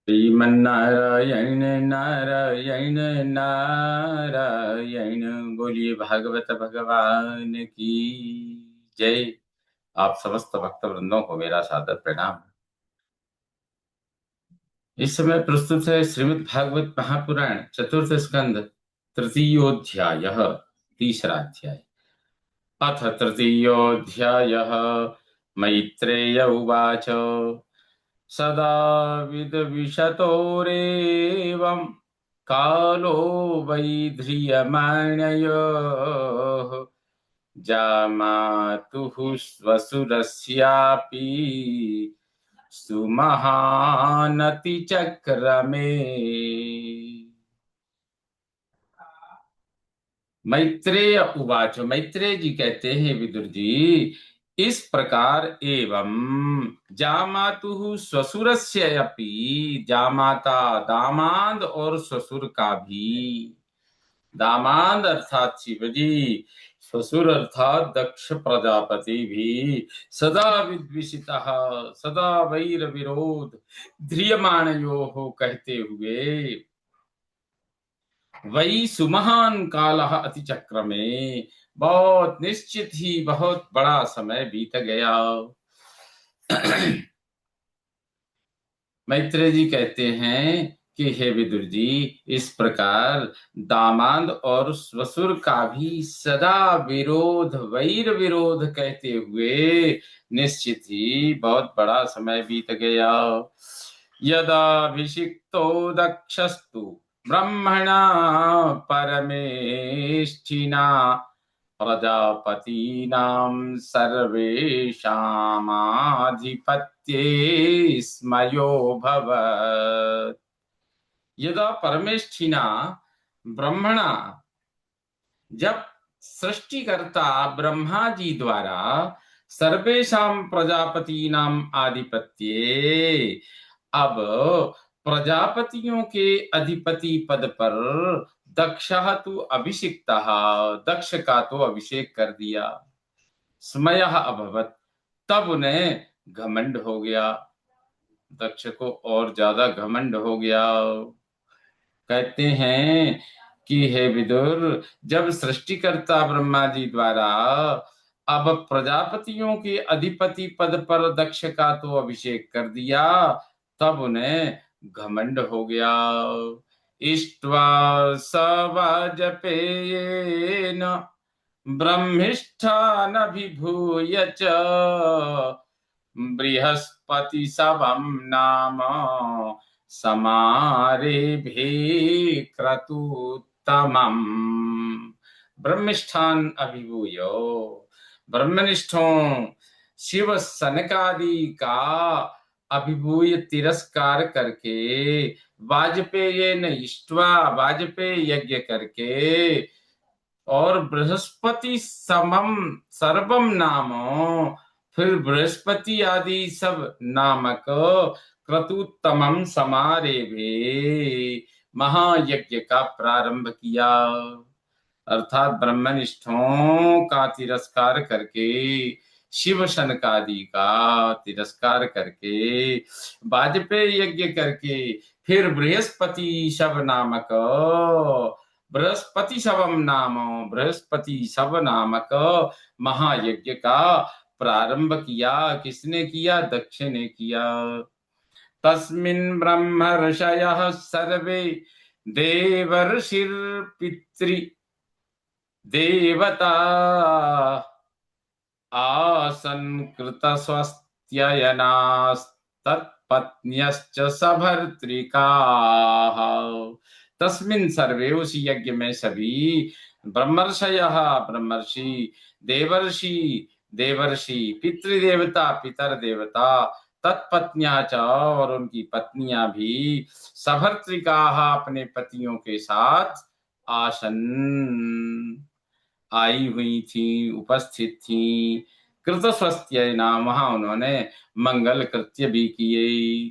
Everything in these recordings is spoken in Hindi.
श्रीमन्नारायण नारायण नारायण। बोलिए भागवत भगवान की जय। आप समस्त भक्त वृंदों को मेरा सादर प्रणाम। इस समय प्रस्तुत है श्रीमद् भागवत महापुराण चतुर्थ स्कंद तृतीयोध्याय, तीसरा अध्याय। अथ तृतीयोऽध्यायः। मैत्रेय उवाच। सदा विदविशतोरेवं कालो वै ध्रियमाणयोः जामातुः स्वसुरस्यापि सुमहानतिचक्रमे। मैत्रेय उवाच। मैत्रेय जी कहते हैं, विदुर जी, इस प्रकार एवं जामातु ससुरस्य अपि, जामाता दामाद और ससुर का भी। दामाद अर्थात शिव जी, ससुर अर्थात दक्ष प्रजापति भी सदा विद्विषितः, सदा वैर विरोध ध्रियमाणयो हो कहते हुए, वही सुमहान काल अति चक्र में, बहुत निश्चित ही बहुत बड़ा समय बीत गया। मैत्रेय जी कहते हैं कि हे विदुर जी, इस प्रकार दामाद और ससुर का भी सदा विरोध वैर विरोध कहते हुए निश्चित ही बहुत बड़ा समय बीत गया। यदाभिषिक्तो दक्षस्तु ब्रह्मणा परमेष्ठिना प्रजापतीनां सर्वेषामाधिपत्ये स्मयोऽभवत्। यदा परमेष्ठिना ब्रह्मणा, जब सृष्टिकर्ता ब्रह्मा जी द्वारा सर्वेषां प्रजापतीनां आधिपत्ये, अब प्रजापतियों के अधिपति पद पर दक्षः तु अभिषिक्तः, दक्ष का तो अभिषेक कर दिया। स्मयः अभवत्, तब उन्हें घमंड हो गया, दक्ष को और ज्यादा घमंड हो गया। कहते हैं कि हे विदुर, जब सृष्टिकर्ता ब्रह्मा जी द्वारा अब प्रजापतियों के अधिपति पद पर दक्ष का तो अभिषेक कर दिया, तब उन्हें घमंड हो गया। इष्ट्वा सवाजपेयेन ब्रह्मिष्ठानभिभूय च बृहस्पति सवं नाम समारेभे क्रतुत्तमम्। ब्रह्मिष्ठान अभिभूयो, ब्रह्मनिष्ठों शिव सनकादि का अभिभूय तिरस्कार करके, वाजपेय न इष्ट्वा, वाजपेय यज्ञ करके, और बृहस्पति समम सर्वम नामो, फिर बृहस्पति आदि सब नामक क्रतुत्तमम समारेभे, महायज्ञ का प्रारंभ किया। अर्थात ब्रह्मनिष्ठों का तिरस्कार करके, शिव शनकादि का तिरस्कार करके, वाजपेय यज्ञ करके, फिर बृहस्पति शव नामक, बृहस्पति शवम नाम, बृहस्पति शव नामक महायज्ञ का प्रारंभ किया। किसने किया? दक्ष ने किया। तस्मिन् ब्रह्म ऋषयः सर्वे देवर्षिर्पितृ देवता आसन् कृतस्वस्त्ययनास्तत्पत्न्यश्च सभर्तृकाः। तस्मिन् सर्वे, उस यज्ञ में सभी, ब्रह्मर्षयः ब्रह्मर्षि, देवर्षि देवर्षि, पितृदेवता पितर देवता, तत्पत्न्या च और उनकी पत्नियां भी, सभर्तृकाः अपने पतियों के साथ, आसन आई हुई थी, उपस्थित थी। कृतस्वस्त्य नाम, वहां उन्होंने मंगल कृत्य भी किए।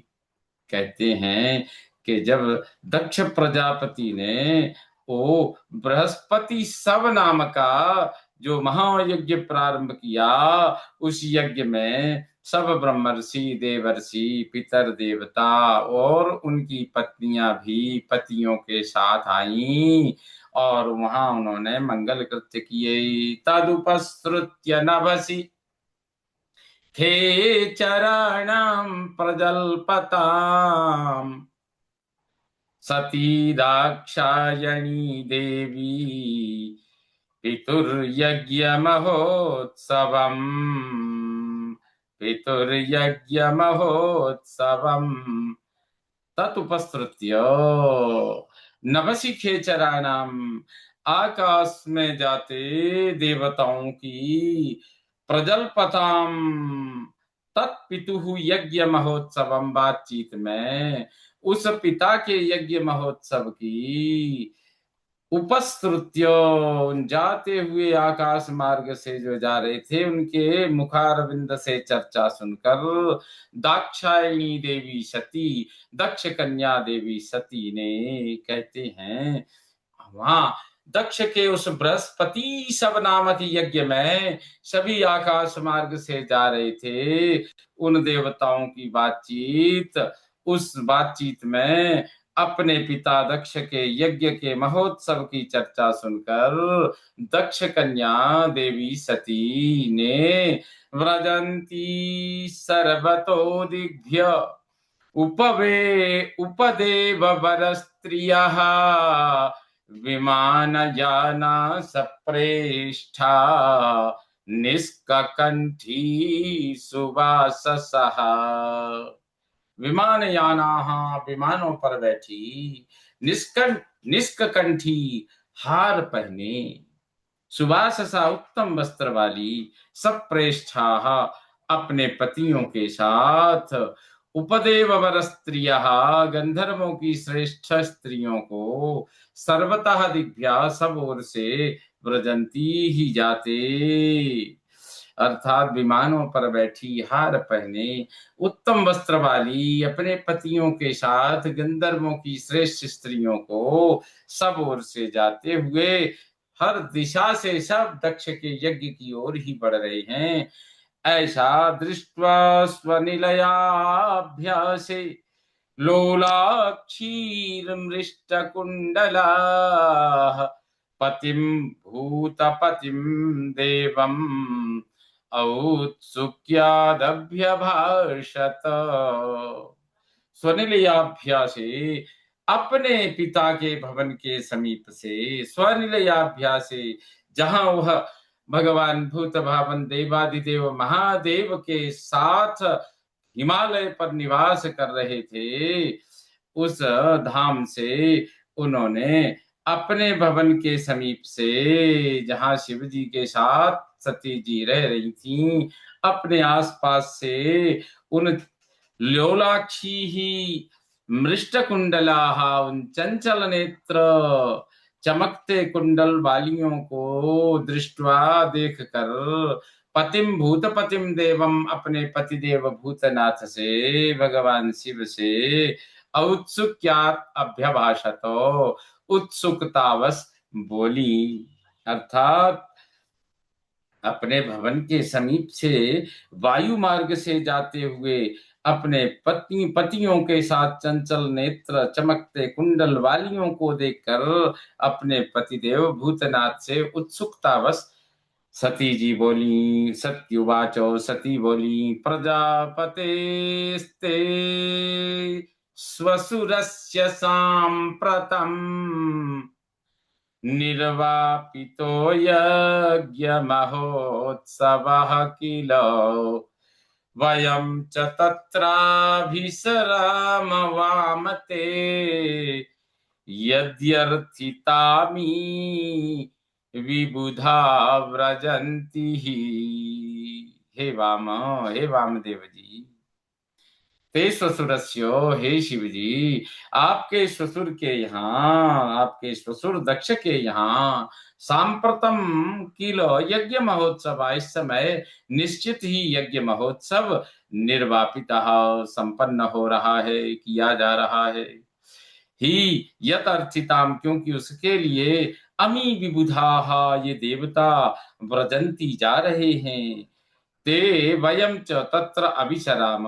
कहते हैं कि जब दक्ष प्रजापति ने ओ बृहस्पति सब नाम का जो महायज्ञ प्रारंभ किया, उस यज्ञ में सब ब्रह्मर्षि देवर्षि पितर देवता और उनकी पत्नियां भी पतियों के साथ आईं और वहां उन्होंने मंगल कृत्य किए। तदुपसृत्य नभसि खेचराणां प्रजल्पताम् सती दाक्षायणी देवी पितुर्यज्ञमहोत्सवम् पितुर्यज्ञमहोत्सवम् ततुपसृत्य नभसि खेचराणाम, आकाश में जाते देवताओं की प्रजलपताम तत्पितु यज्ञ महोत्सवम, बातचीत में उस पिता के यज्ञ महोत्सव की उपस्तुत्य, जाते हुए आकाश मार्ग से जो जा रहे थे उनके मुखारविंद से चर्चा सुनकर दाक्षायणी देवी सती, दक्ष कन्या देवी सती ने कहते हैं वहां दक्ष के उस बृहस्पति सब नामक यज्ञ में सभी आकाश मार्ग से जा रहे थे। उन देवताओं की बातचीत, उस बातचीत में अपने पिता दक्ष के यज्ञ के महोत्सव की चर्चा सुनकर दक्ष कन्या देवी सती ने व्रजंती सर्वतो दिग्भ्य उपदेव वर स्त्रियः विमानयाना सप्रेष्ठा निष्ककण्ठी सुवाससः। विमानयानाः, विमानों पर बैठी, निष्ककंठी, हार पहने, सुवाससा, उत्तम वस्त्र वाली, सप्रेष्ठा, अपने पतियों के साथ, उपदेव वर स्त्रियः, गंधर्वों की श्रेष्ठ स्त्रियों को, सर्वतः दिग्भ्या, सब ओर से, व्रजंती ही जाते, अर्थात विमानों पर बैठी, हार पहने, उत्तम वस्त्र वाली, अपने पतियों के साथ गंधर्वों की श्रेष्ठ स्त्रियों को सब ओर से जाते हुए हर दिशा से सब दक्ष के यज्ञ की ओर ही बढ़ रहे हैं। ऐसा दृष्ट्वा स्वनिलयाभ्यासे लोलाक्षीर्मृष्टकुण्डला पतिं भूतपतिं देवम् औत्सुक्यादभ्यभाषत। स्वनिलयाभ्यासे, अपने पिता के भवन के समीप से, स्वनिलयाभ्यासे, जहां वह भगवान भूत भावन देवादिदेव महादेव के साथ हिमालय पर निवास कर रहे थे, उस धाम से उन्होंने अपने भवन के समीप से, जहां शिव जी के साथ सती जी रह रही थीं, अपने आसपास से उन लोलाक्षी ही मृष्ट कुंडलाः, उन चंचल नेत्र चमकते कुंडल वालियों को दृष्टवा, देखकर, पतिम भूतपतिम देवम, अपने पतिदेव भूतनाथ से, भगवान शिव से, औत्सुक्यात अभ्यभाषतो, उत्सुकतावश बोली, अर्थात अपने भवन के समीप से वायु मार्ग से जाते हुए अपने पतियों के साथ चंचल नेत्र चमकते कुंडल वालियों को देखकर अपने पतिदेव भूतनाथ से उत्सुकतावश सती जी बोली। सत्युवाचो, सती बोली, प्रजापतेस्ते स्वसुरस्य सांप्रतम् निर्वापितो यज्ञमहोत्सवः किल वयं च तत्राभिसराम वामते यद्यर्थितामी विबुधा व्रजन्ति ही। हे वामदेव जी, ते ससुरस्यो, हे शिव जी, आपके ससुर के यहाँ, आपके ससुर दक्ष के यहाँ, सांप्रतम किलो यज्ञ महोत्सव, इस समय निश्चित ही यज्ञ महोत्सव निर्वापितः, संपन्न हो रहा है, किया जा रहा है। ही यत अर्चिताम, क्योंकि उसके लिए अमी विबुधाः, ये देवता व्रजंती जा रहे हैं, ते वयम च तत्र अभिचराम,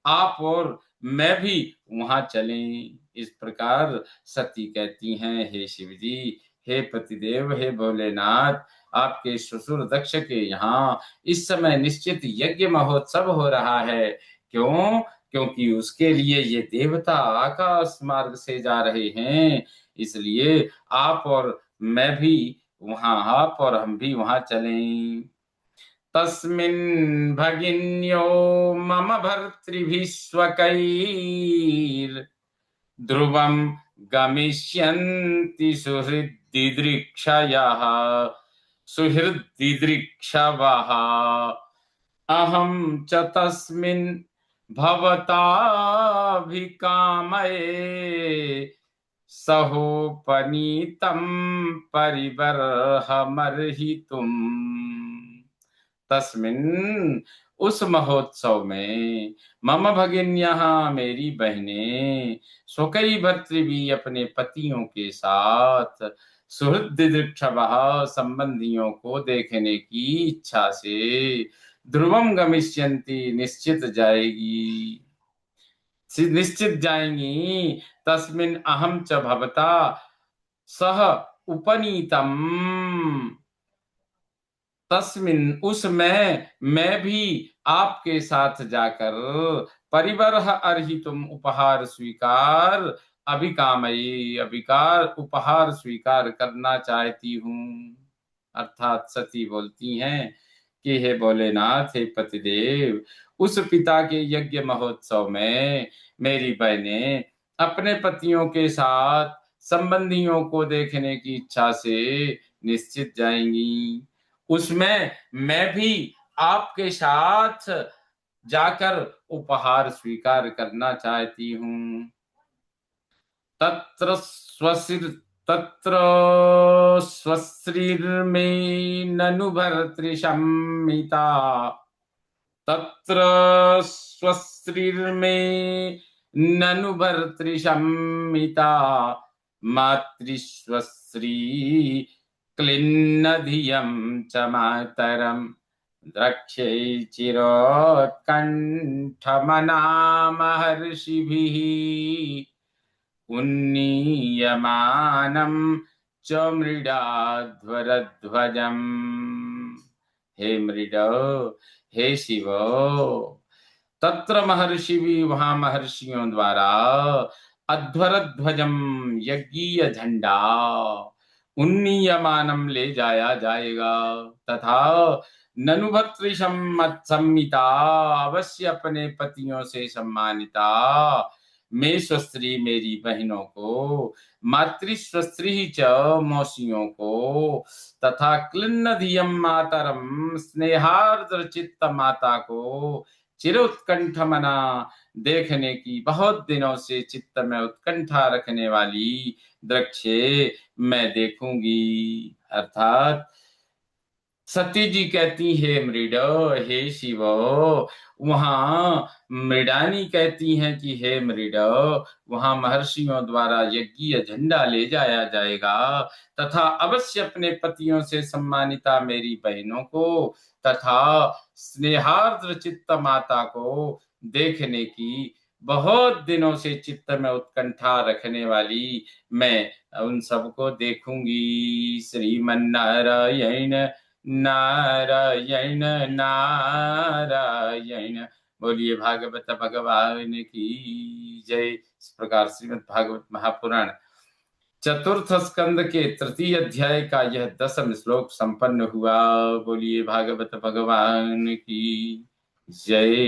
आप और मैं भी वहां चलें। इस प्रकार सती कहती हैं, हे शिव जी, हे पतिदेव, हे भोलेनाथ, आपके ससुर दक्ष के यहाँ इस समय निश्चित यज्ञ महोत्सव हो रहा है। क्यों? क्योंकि उसके लिए ये देवता आकाश मार्ग से जा रहे हैं, इसलिए आप और मैं भी वहां, आप और हम भी वहां चलें। तस्मिन् भगिन्यो मम भर्तृभिः स्वकैर् ध्रुवं गमिष्यन्ति सुहृद्दिदृक्षयः, सुहृद्दिदृक्षवः। अहं च तस्मिन् भवताभिकामये सहोपनीतं परिबर्हमर्हितुम्। तस्मिन्, उस महोत्सव में, मम भगिन्यः, मेरी बहनें, स्वकई भर्तृवी, अपने पतियों के साथ, सुहृद्दिदृक्षवः, संबंधियों को देखने की इच्छा से, ध्रुवम गमिष्यन्ति, निश्चित जाएगी, निश्चित जाएंगी। तस्मिन् अहम च भवता सह उपनीतम, तस्मिन्, उसमें मैं भी आपके साथ जाकर, परिबर्ह अर्हितुम, उपहार स्वीकार, अभिकामयी, अभिकार उपहार स्वीकार करना चाहती हूँ। अर्थात सती बोलती हैं कि हे भोलेनाथ, हे पतिदेव, उस पिता के यज्ञ महोत्सव में मेरी बहनें अपने पतियों के साथ संबंधियों को देखने की इच्छा से निश्चित जाएंगी। उसमें मैं भी आपके साथ जाकर उपहार स्वीकार करना चाहती हूँ। तत्र स्वसिर तत्र स्वश्रीर्मे ननु भर्तृशम्मिता, तत्र स्वश्रीर्मे ननु भर्तृशम्मिता, मातृस्वश्री क्लिन्नधियं च मातरम् द्रक्ष्यै चिरोत्कण्ठमनामहर्षिभिः उन्नीयमानं च मृडाध्वरध्वजम्। हे मृड, हे शिव, तत्र महर्षि भी, वहां महर्षियों द्वारा, अध्वरध्वजम, यज्ञीय झंडा, उन्नीयमानम, ले जाया जाएगा, तथा ननुभर्तृशम संमिता, अवश्य अपने पतियों से सम्मानिता, मैं स्वस्त्री, मेरी बहनों को, मातृस्वस्त्री च, मौसियों को, तथा क्लिन्नधियम मातरम, स्नेहार्द्र चित्त माता को, चिरोत्कंठ मना, देखने की बहुत दिनों से चित्त में उत्कंठा रखने वाली, दृक्षे, मैं देखूंगी। अर्थात सती जी कहती है, मृड, हे शिव, वहां मृडानी कहती हैं कि हे मृड, वहां महर्षियों द्वारा यज्ञीय झंडा ले जाया जाएगा, तथा अवश्य अपने पतियों से सम्मानिता मेरी बहनों को, तथा स्नेहार्द्र चित्त माता को देखने की बहुत दिनों से चित्त में उत्कंठा रखने वाली मैं उन सबको देखूंगी। श्रीमन्नारायण नारायण नारायण। बोलिए भागवत भगवान की जय। इस प्रकार श्रीमद् भागवत महापुराण चतुर्थ स्कंद के तृतीय अध्याय का यह 10वां श्लोक संपन्न हुआ। बोलिए भागवत भगवान की जय।